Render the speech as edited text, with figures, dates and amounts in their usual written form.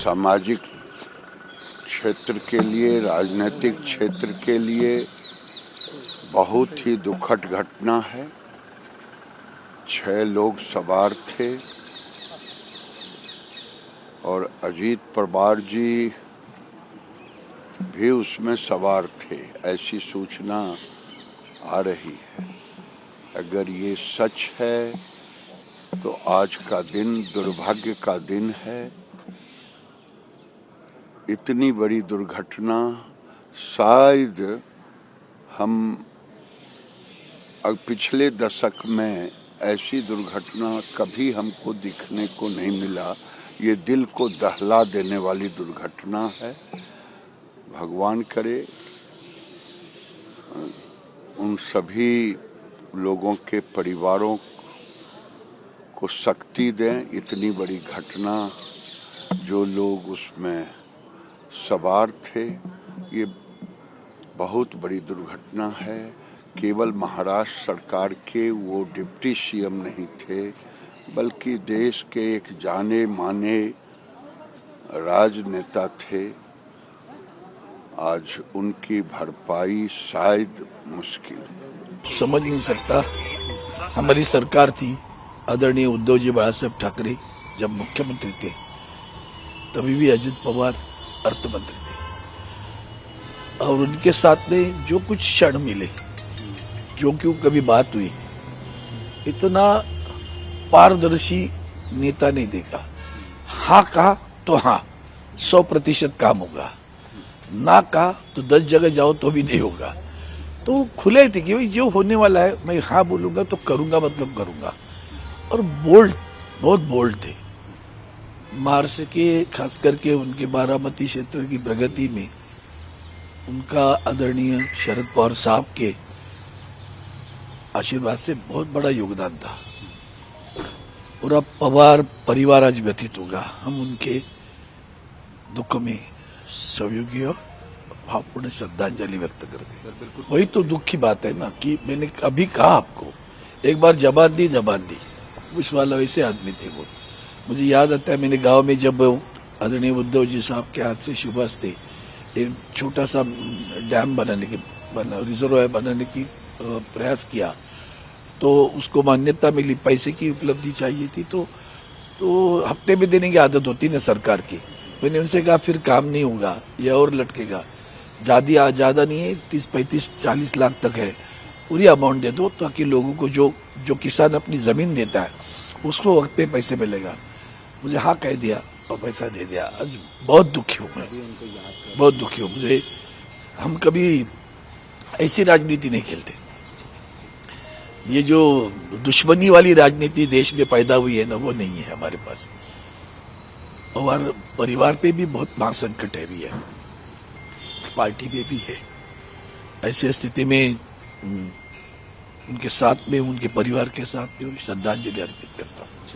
सामाजिक क्षेत्र के लिए, राजनीतिक क्षेत्र के लिए बहुत ही दुखद घटना है। 6 लोग सवार थे और अजीत पवार जी भी उसमें सवार थे, ऐसी सूचना आ रही है। अगर ये सच है तो आज का दिन दुर्भाग्य का दिन है। इतनी बड़ी दुर्घटना शायद हम पिछले दशक में ऐसी दुर्घटना कभी हमको दिखने को नहीं मिला। ये दिल को दहला देने वाली दुर्घटना है। भगवान करे उन सभी लोगों के परिवारों को शक्ति दें। इतनी बड़ी घटना, जो लोग उसमें सवार थे, ये बहुत बड़ी दुर्घटना है। केवल महाराष्ट्र सरकार के वो डिप्टी सीएम नहीं थे, बल्कि देश के एक जाने माने राजनेता थे। आज उनकी भरपाई शायद मुश्किल। समझ नहीं सकता, हमारी सरकार थी, आदरणीय उद्धव जी बाळासाहेब ठाकरे जब मुख्यमंत्री थे, तभी भी अजित पवार अर्थ मंत्री थे, और उनके साथ में जो कुछ क्षण मिले, जो क्यों कभी बात हुई, इतना पारदर्शी नेता नहीं देखा। हाँ कहा तो हाँ 100% काम होगा, ना कहा तो 10 जगह जाओ तो भी नहीं होगा। तो खुले थे कि भाई जो होने वाला है मैं हाँ बोलूंगा तो करूंगा, मतलब करूंगा। और बोल्ड, बहुत बोल्ड थे। महाराष्ट्र के खास करके उनके बारामती क्षेत्र की प्रगति में उनका आदरणीय शरद पवार साहब के आशीर्वाद से बहुत बड़ा योगदान था। पूरा पवार परिवार आज व्यतीत होगा। हम उनके दुख में सहयोगी और भावपूर्ण श्रद्धांजलि व्यक्त करते हैं। वही तो दुख की बात है ना, कि मैंने अभी कहा आपको, एक बार जबान दी, उस वाला वैसे आदमी थे वो। मुझे याद आता है, मैंने गांव में जब आदरणीय उद्धव जी साहब के हाथ से शुभास थे, एक छोटा सा डैम रिजर्वायर बनाने की प्रयास किया, तो उसको मान्यता मिली, पैसे की उपलब्धि चाहिए थी, तो हफ्ते में देने की आदत होती ना सरकार की। मैंने उनसे कहा फिर काम नहीं होगा, ये और लटकेगा, ज्यादा नहीं है, 30-35-40 लाख तक है, पूरी अमाउंट दे दो, ताकि लोगों को जो किसान अपनी जमीन देता है उसको वक्त पे पैसे मिलेगा। मुझे हाँ कह दिया और पैसा दे दिया। आज बहुत दुखी हूँ मैं, बहुत दुखी हूँ। मुझे, हम कभी ऐसी राजनीति नहीं खेलते। ये जो दुश्मनी वाली राजनीति देश में पैदा हुई है ना, वो नहीं है हमारे पास। और परिवार पे भी बहुत महासंकट है भी है, पार्टी पे भी है। ऐसी स्थिति में उनके साथ में, उनके परिवार के साथ में श्रद्धांजलि अर्पित करता हूँ।